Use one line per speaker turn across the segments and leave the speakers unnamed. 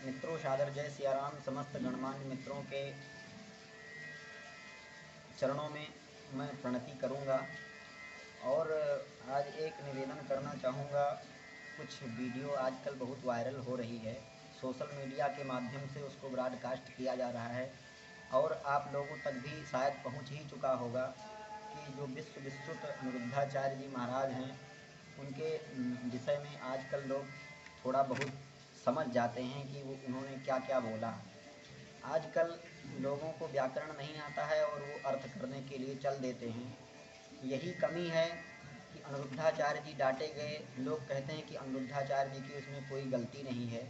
मित्रों, सादर जय सियाराम। समस्त गणमान्य मित्रों के चरणों में मैं प्रणति करूंगा और आज एक निवेदन करना चाहूँगा। कुछ वीडियो आजकल बहुत वायरल हो रही है, सोशल मीडिया के माध्यम से उसको ब्रॉडकास्ट किया जा रहा है और आप लोगों तक भी शायद पहुँच ही चुका होगा कि जो विश्व विश्रुत अनिरुद्धाचार्य जी महाराज हैं, उनके विषय में आजकल लोग थोड़ा बहुत समझ जाते हैं कि वो उन्होंने क्या क्या बोला। आजकल लोगों को व्याकरण नहीं आता है और वो अर्थ करने के लिए चल देते हैं। यही कमी है कि अनिरुद्धाचार्य जी डांटे गए। लोग कहते हैं कि अनिरुद्धाचार्य जी की उसमें कोई गलती नहीं है,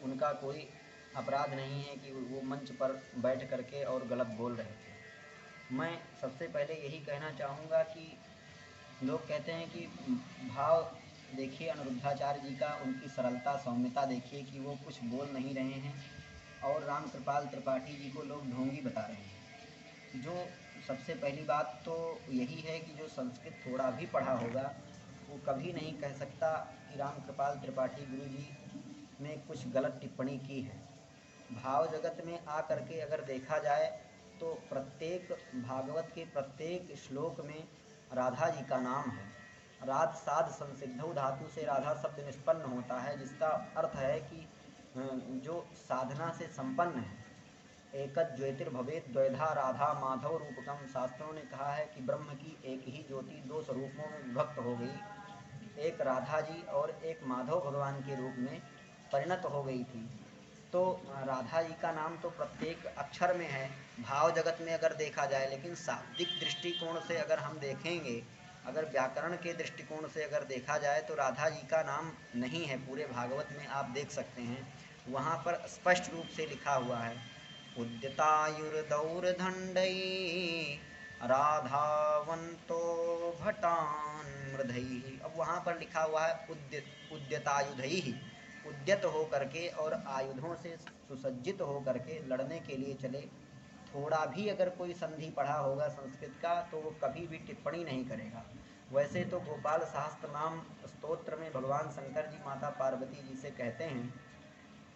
उनका कोई अपराध नहीं है कि वो मंच पर बैठ करके और गलत बोल रहे थे। मैं सबसे पहले यही कहना चाहूँगा कि लोग कहते हैं कि भाव देखिए अनिरुद्धाचार्य जी का, उनकी सरलता सौम्यता देखिए कि वो कुछ बोल नहीं रहे हैं और राम कृपाल त्रिपाठी जी को लोग ढोंगी बता रहे हैं। जो सबसे पहली बात तो यही है कि जो संस्कृत थोड़ा भी पढ़ा होगा वो कभी नहीं कह सकता कि राम कृपाल त्रिपाठी गुरु जी ने कुछ गलत टिप्पणी की है। भाव जगत में आ करके अगर देखा जाए तो प्रत्येक भागवत के प्रत्येक श्लोक में राधा जी का नाम है। राध साध संसिद्धौ धातु से राधा शब्द निष्पन्न होता है, जिसका अर्थ है कि जो साधना से संपन्न है। एकद ज्योतिर्भवेत द्वैधा राधा माधव रूपकम। शास्त्रों ने कहा है कि ब्रह्म की एक ही ज्योति दो स्वरूपों में विभक्त हो गई, एक राधा जी और एक माधव भगवान के रूप में परिणत हो गई थी। तो राधा जी का नाम तो प्रत्येक अक्षर में है भाव जगत में अगर देखा जाए, लेकिन शाब्दिक दृष्टिकोण से अगर हम देखेंगे, अगर व्याकरण के दृष्टिकोण से अगर देखा जाए तो राधा जी का नाम नहीं है। पूरे भागवत में आप देख सकते हैं, वहाँ पर स्पष्ट रूप से लिखा हुआ है उद्यतायुर्दौर्दण्डै राधावंतो भटान मृधैः। अब वहाँ पर लिखा हुआ है उद्यतायुधैः, उद्यत हो करके और आयुधों से सुसज्जित हो करके लड़ने के लिए चले। थोड़ा भी अगर कोई संधि पढ़ा होगा संस्कृत का तो वो कभी भी टिप्पणी नहीं करेगा। वैसे तो गोपाल सहस्त्र नाम स्तोत्र में भगवान शंकर जी माता पार्वती जी से कहते हैं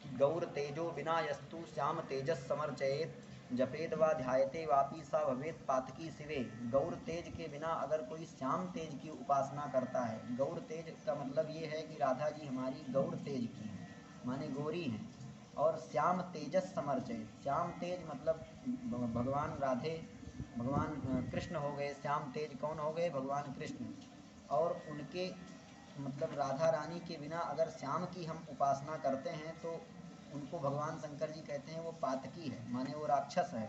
कि गौर तेजो बिना यस्तु श्याम तेजस समर्चयेत, जपेद व ध्यायते वापी सा भवेत पातकी शिवे। गौर तेज के बिना अगर कोई श्याम तेज की उपासना करता है, गौर तेज का मतलब ये है कि राधा जी हमारी गौर तेज की हैं, माने गोरी हैं। और श्याम तेजस समर्चयेत, श्याम तेज मतलब भगवान राधे, भगवान कृष्ण हो गए। श्याम तेज कौन हो गए? भगवान कृष्ण। और उनके मतलब राधा रानी के बिना अगर श्याम की हम उपासना करते हैं तो उनको भगवान शंकर जी कहते हैं वो पातकी है, माने वो राक्षस है।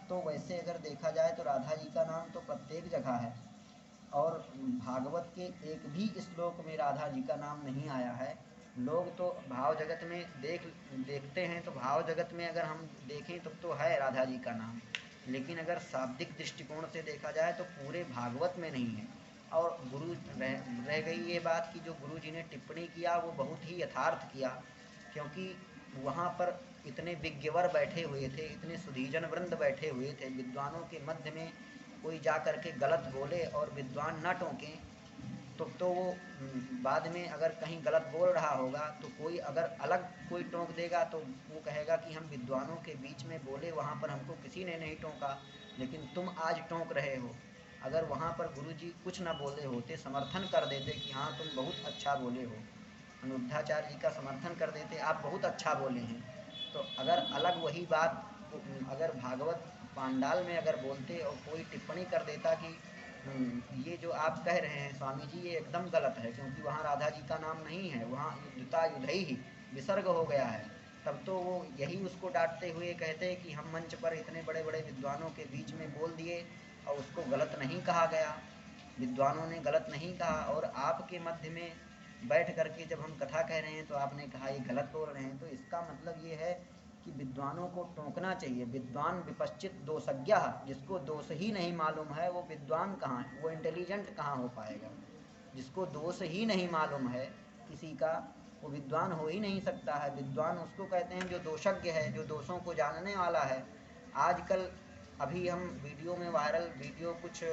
तो वैसे अगर देखा जाए तो राधा जी का नाम तो प्रत्येक जगह है और भागवत के एक भी श्लोक में राधा जी का नाम नहीं आया है। लोग तो भाव जगत में देखते हैं तो भाव जगत में अगर हम देखें तो है राधा जी का नाम, लेकिन अगर शाब्दिक दृष्टिकोण से देखा जाए तो पूरे भागवत में नहीं है। और रह गई ये बात कि जो गुरु जी ने टिप्पणी किया वो बहुत ही यथार्थ किया, क्योंकि वहाँ पर इतने विज्ञवर बैठे हुए थे, इतने सुधीजन वृंद बैठे हुए थे, विद्वानों के मध्य में कोई जा कर के गलत बोले और विद्वान न टोकें तो वो बाद में अगर कहीं गलत बोल रहा होगा तो कोई अगर अलग कोई टोक देगा तो वो कहेगा कि हम विद्वानों के बीच में बोले, वहाँ पर हमको किसी ने नहीं टोका, लेकिन तुम आज टोक रहे हो। अगर वहाँ पर गुरुजी कुछ ना बोले होते, समर्थन कर देते कि हाँ तुम बहुत अच्छा बोले हो, अनिरुद्धाचार्य जी का समर्थन कर देते, आप बहुत अच्छा बोले हैं, तो अगर अलग वही बात अगर भागवत पांडाल में अगर बोलते और कोई टिप्पणी कर देता कि ये जो आप कह रहे हैं स्वामी जी ये एकदम गलत है, क्योंकि वहाँ राधा जी का नाम नहीं है, वहाँ युद्धता युधई ही विसर्ग हो गया है, तब तो वो यही उसको डांटते हुए कहते कि हम मंच पर इतने बड़े बड़े विद्वानों के बीच में बोल दिए और उसको गलत नहीं कहा गया, विद्वानों ने गलत नहीं कहा। और आपके मध्य में बैठ करके जब हम कथा कह रहे हैं तो आपने कहा ये गलत बोल रहे हैं, तो इसका मतलब ये है कि विद्वानों को टोकना चाहिए। विद्वान विपश्चित दोषज्ञ, जिसको दोष ही नहीं मालूम है वो विद्वान कहाँ है, वो इंटेलिजेंट कहाँ हो पाएगा। जिसको दोष ही नहीं मालूम है किसी का, वो विद्वान हो ही नहीं सकता है। विद्वान उसको कहते हैं जो दोषज्ञ है, जो दोषों को जानने वाला है। आजकल अभी हम वीडियो में वायरल वीडियो कुछ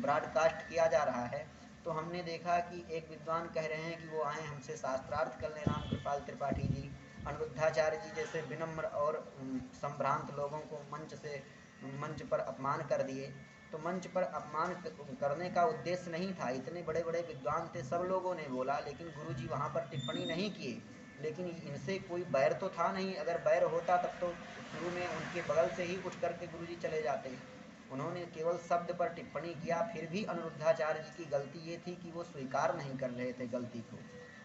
ब्रॉडकास्ट किया जा रहा है, तो हमने देखा कि एक विद्वान कह रहे हैं कि वो आए हमसे शास्त्रार्थ करने, राम कृपाल त्रिपाठी जी, अनिरुद्धाचार्य अनिरुद्धाचार्य जी जैसे विनम्र और संभ्रांत लोगों को मंच पर अपमान कर दिए। तो मंच पर अपमान करने का उद्देश्य नहीं था, इतने बड़े बड़े विद्वान थे, सब लोगों ने बोला, लेकिन गुरुजी वहाँ पर टिप्पणी नहीं किए। लेकिन इनसे कोई बैर तो था नहीं, अगर बैर होता तब तो शुरू में उनके बगल से ही उठ करके गुरुजी चले जाते। उन्होंने केवल शब्द पर टिप्पणी किया। फिर भी अनिरुद्धाचार्य जी की गलती ये थी कि वो स्वीकार नहीं कर रहे थे गलती को।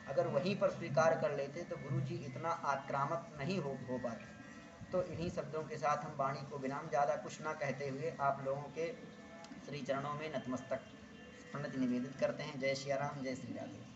अगर वहीं पर स्वीकार कर लेते तो गुरुजी इतना आक्रामक नहीं हो पाते। तो इन्हीं शब्दों के साथ हम वाणी को विराम, ज़्यादा कुछ ना कहते हुए आप लोगों के श्री चरणों में नतमस्तक प्रणति निवेदित करते हैं। जय श्री राम, जय श्री राधे।